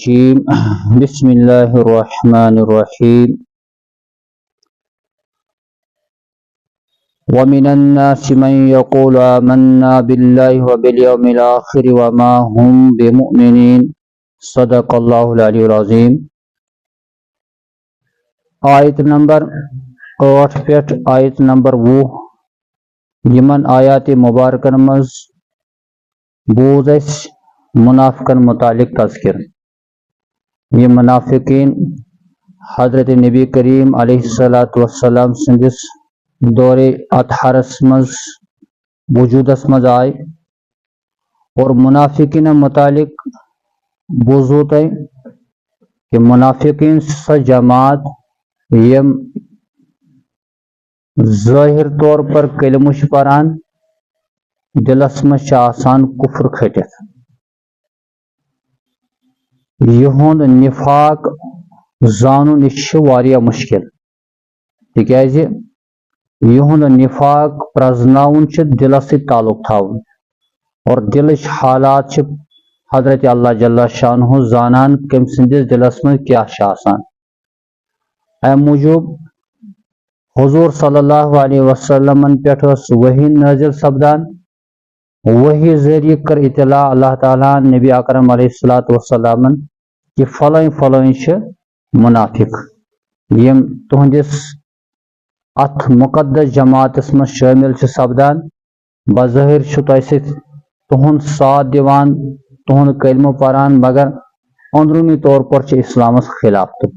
الرجيم بسم الله الرحمن الرحيم ومن الناس من يقول آمنا بالله وباليوم الآخر وما هم بمؤمنين صدق الله العلي العظيم آیت نمبر 8 پٮ۪ٹھ آیت نمبر 20 یمن آیات مبارکن مز بوز اس منافقن متعلق تذکر. یہ منافقین حضرت نبی کریم علیہ الصلاۃ والسلام سندس دور اطہرس مز وجودس مز آئے اور منافقین متعلق بوزو تہ کہ منافقین سا جماعت یم ظاہر طور پر کلمہ چھ پران دلس مز چھ آسان کفر کھٹتھ. یہند نفاق زانن یہ واریاہ مشکل تکیازِ یہند نفاق پرزناون چھ دلس ست تعلق تھاون اور دلچ حالات چھ حضرت اللہ جل شانہ زانان کم سندس دلس مز کیا چھ آسان. اے موجوب حضور صلی اللہ علیہ وسلم پٮ۪ٹھ وحی نازل سپدان. وحی ذریعہ کر اطلاع اللہ تعالیٰ نبی اکرم علیہ الصلوۃ والسلام کہ فلائیں فلائیں چھ منافق یم تہندس ات مقدس جماعتس مز شامل چھ سپدان. بظاہر چھ تہ ست تہند ساتھ دیوان تہند کلمہ پران مگر اندرونی طور پر چھ اسلامس خلاف. تو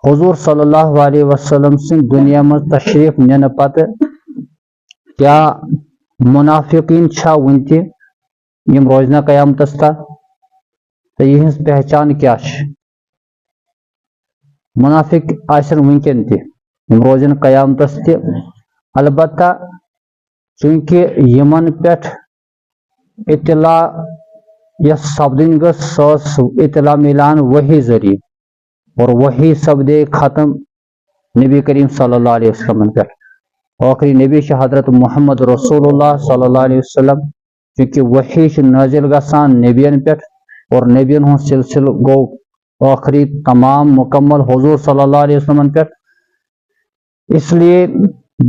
حضور صلی اللہ علیہ وسلم سن دنیا مز تشریف نن پتہ کیا منافقین چھا ون تہ یم روزنہ قیامتس تک تو یہز پہچان کیا چھ؟ منافق آسن ونکن تہ یم روزن قیامتس تہ البتہ چونکہ یمن پٮ۪ٹھ اطلاع یس سپدن گس سو اطلاع ملان وحی ذریعہ اور وحی سپدے ختم نبی کریم صلی اللہ علیہ وسلم پہ. آخری نبی چھ حضرت محمد رسول اللہ صلی اللہ علیہ وسلم چونکہ وحی چھ نازل گسان نبین پہ اور نبین ہن سلسل گو آخری تمام مکمل حضور صلی اللہ علیہ وسلم پہ. اس لیے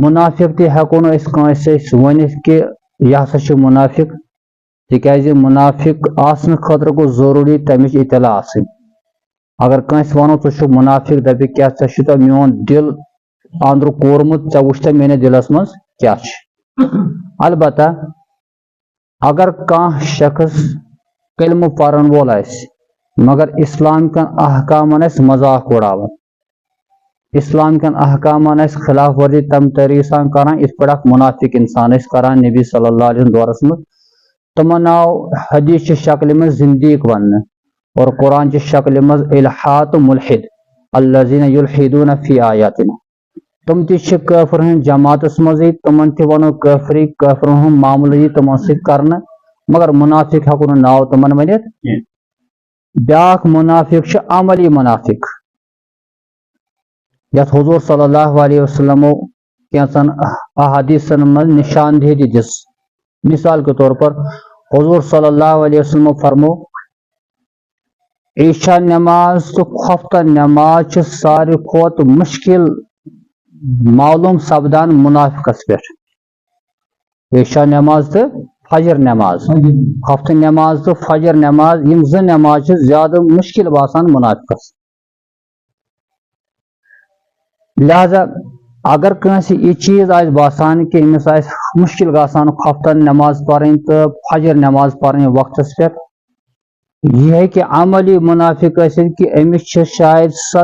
منافق تہ ہیکو نہ اس کانس ونتھ کہ یہ ہسا چھ منافق تکیازِ منافق آسن خاطر گو ضروری تمچ اطلاع آسن. اگر کنس ونو ژٕ چھُکھ منافق دپہِ کیا ژےٚ چھُتھا میون دل اندر کورمت ژےٚ وٕچھتھا میٲنِس دلس منٛز کیا چھُ. البتہ اگر کانٛہہ شخص کلمہ پرن وول آسہِ مگر اسلام کٮ۪ن احکامن آسہِ مذاق اُڑاوان اسلام کٮ۪ن احکامن آسہِ خلاف ورزی تم طریقہٕ سان کران یِتھ پٲٹھۍ اکھ منافق انسان ٲسۍ کران نبی صلی اللہ علیہ دورس منٛز. تمن آو حدیث چہِ شکلہِ منٛز زندیق وننہٕ اور قرآن چہِ شکلہِ منٛز الحاد ملحد الذین یلحدون فی آیاتنا. تم تہِ چھِ کٲفر ہٕنٛدۍ جماعتس منٛزٕے تمن تہِ ونو کٲفری کٲفرن ہُنٛد معاملہٕ یی تمن سۭتۍ کرنہٕ مگر منافق ہیکو نہٕ ناو تمن ؤنِتھ. بیاکھ منافق چھُ عملی منافق یتھ حضور صلی اللہ علیہ وسلمو کینژن احادیثن منٛز نشاندہی دِژ. مثال کے طور پر حضور صلی اللہ علیہ وسلم فرمو عشاء نماز تو خفتہ نماز چھ ساروی کھوت مشکل معلوم سپدان منافقس پہ. عشاء نماز تو فجر نماز خفتہ نماز تو فجر نماز یم زٕ نماز چھ زیادہ مشکل باسان منافقس. لہذا اگر کنس یہ چیز آس باسان کہ امس آس مشکل گژھان خفتہ نماز پرن تو فجر نماز پرن وقتس پہ یہ ہے کہ عملی منافق ٲسِتھ کہ امس شاید سا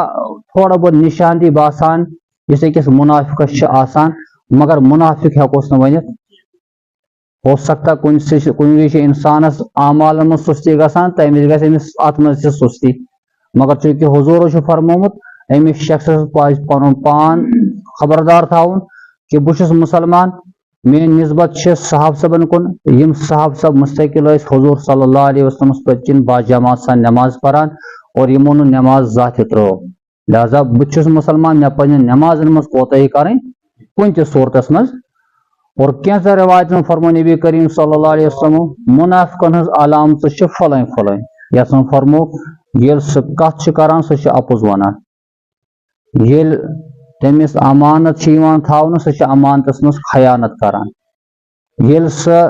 تھوڑا بہت نشاندہی باسان یُس أکِس منافقس چھِ آسان مگر منافق ہیکوس نہٕ ؤنِتھ. ہو سکتا کُنہِ وِزِ چھِ انسانس اعمالن منٛز سُستی گژھان تہٕ أمِس گژھِ أمِس اتھ منٛز تہِ سُستی مگر چوٗنکہِ حضوٗرو چھُ فرمومُت أمِس شخصس پزِ پنُن پان خبردار تھاوُن کہ بہٕ چھُس مسلمان. میٲنۍ نسبت چھِ صحاب صٲبن کُن یم صحاب صٲب مستقل ٲسۍ حضور صلی اللہ علیہ وسلم پٔتۍ کِنۍ با جماعت سان نماز پران اور یمو نہٕ نماز زانٛہہ تہِ ترٲو. لہذا بہٕ چھُس مسلمان مےٚ پزِ نمازن منٛز کوتاہی کرٕنۍ کُنہِ تہِ صوٗرتس منٛز اور کینسا روایت فرمو نبی کریم صلی اللہ علیہ وسلم منافقن ہز علامت فلائیں فلائیں یس فرمو یل سہ کت کران سہ اپز ونان یل تمس امانت تھاونہ سہ امانتس مز خیانت کران یل سہ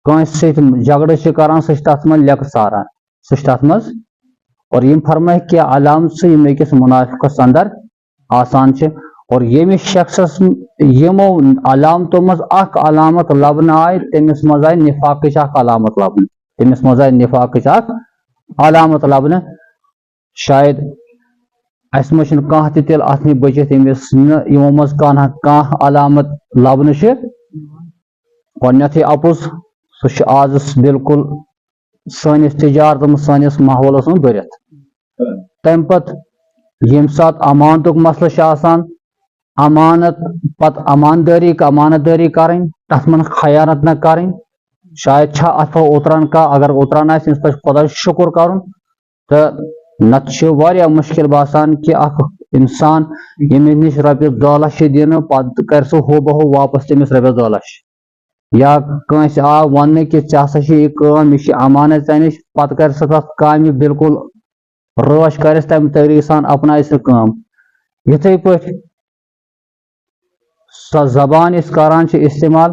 کنس ست جھگڑ کران سہ تت من لیکھ ژاران سہ تت مز اور یم فرمائے کہ علامت یم أکس منافقس اندر آسان اور یمس شخصس یمو علامتوں مز اخ علامت لبنہ آئی تمس مز آئی نفاقچ اخ علامت لبنہ تمس مز آئی نفاقچ اخ علامت لبنہ شاید اس مز کانٛہہ تہِ تیٚلہِ اتھ نِش بٔچِتھ ییٚمِس نہٕ یِمو منٛز کانٛہہ علامت لبنہٕ چھِ گۄڈنیٚتھٕے اپُز سُہ چھُ آز بالکل سٲنِس تجارتس منٛز سٲنِس ماحولس منٛز بٔرِتھ تمہِ پتہٕ ییٚمہِ ساتہٕ امانتُک مسلہٕ چھُ آسان امانت پتہٕ امانت دٲری کرٕنۍ تتھ منٛز خیانت نہ کرٕنۍ شاید چھا اتھ پتہٕ اوتران کانٛہہ اگر اوتران آسہِ تٔمِس پزِ خۄدایس شُکر کرُن تہٕ نتہٕ چھُ واریاہ مُشکل باسان کہ اکھ انسان ییٚمِس نِش رۄپیس 2 لچھ چھِ دِنہٕ پتہٕ کرِ سُہ ہُہ بہ ہُہ واپس تٔمِس رۄپیس 2 لچھ یا کٲنٛسہِ آو وننہٕ کہ ژےٚ ہسا چھِ یہِ کٲم یہِ چھِ امانت ژےٚ نِش پتہٕ کرِ سُہ تتھ کامہِ بالکل رٲچھ کرٮ۪س تمہِ طریٖقہٕ سان اپنایہِ سُہ کٲم یِتھٕے پٲٹھۍ سۄ زبان أسۍ کران چھِ استعمال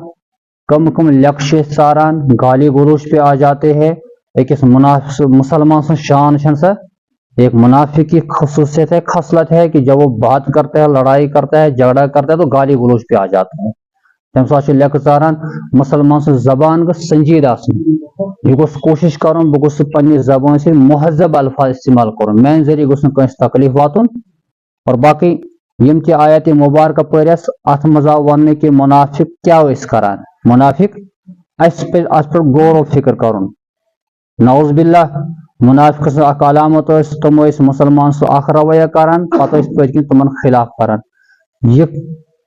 کم لیکھ چھِ أسۍ ژاران گالی گلوچ پہ آ جاتے ہیں أکِس مسلمان سٕنٛز شان چھنہٕ سۄ ایک منافق کی خصوصیت ہے خصلت ہے کہ جب وہ بات کرتا ہے لڑائی کرتا ہے جھگڑا کرتا ہے تو گالی گلوچ پہ آ جاتا ہے تمہِ ساتہٕ چھُ لیکھٕ ژاران مسلمان سٕنٛز زبان گٔژھ سنجیٖد آسٕنۍ یہِ گوٚژھ کوٗشش کرُن بہٕ گوٚژھ پننہِ زبان سۭتۍ مہذب الفاظ استعمال کرُن میانہِ ذٔریعہٕ گوٚژھ نہٕ کٲنٛسہِ تکلیٖف واتُن اور باقٕے یم تہِ آیت مبارکہ پٔر اَسہِ اتھ منٛز آو وننہٕ کہ منافق کیاہ ٲسۍ کران منافق اَسہِ پزِ اتھ پٮ۪ٹھ غور و فکر کرُن نعوذ باللہ منافق سٕنٛز اکھ علامت ٲسۍ تِم ٲسۍ مُسلمان سُہ اکھ رویہ کران پتہٕ ٲسۍ پٔتۍ کِنۍ تِمن خلاف کران یہِ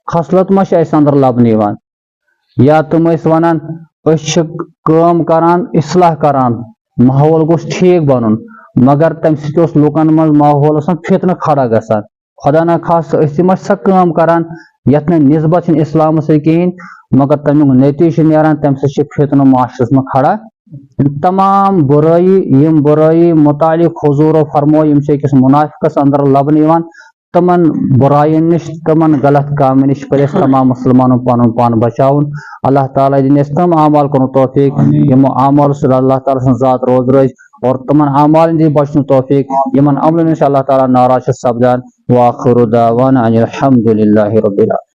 خصلت ما چھِ اَسہِ اندر لبنہٕ یِوان یا تِم ٲسۍ ونان أسۍ چھِ کٲم کران اصلاح کران ماحول گوٚژھ ٹھیٖک بنُن مگر تمہِ سۭتۍ اوس لُکن منٛز ماحولس منٛز فتنہٕ کھڑا گژھان خدا نہ خاصہٕ أسۍ تہِ ما چھِ سۄ کٲم کران یتھ نہٕ نسبت چھنہٕ اسلامس سۭتۍ کہیٖنۍ مگر تمیُک نتیجہٕ چھُ نیران تمہِ سۭتۍ چھِ فتنہٕ معاشرس منٛز کھڑا تمام برٲیی متعلق حضور فرمو یم چھِ أکِس منافقس اندر لبنہٕ یِوان تمن برائین نش تمن غلط کامن نش پزِ اَسہِ تمام مسلمانن پنُن پان بچاوُن اللہ تعالیٰ دِنہِ اَسہِ تِم اعمال کرنُک توفیق یِمو اعمالو سۭتۍ اللہ تعالیٰ سٕنٛز ذات روز رٲزۍ اور تمن اعمالن دِنہِ بچنُک توفیق یِمن عملن نش اللہ تعالیٰ ناراض چھُ سپدان وآخر دعوانا ان الحمد للہ رب العالمین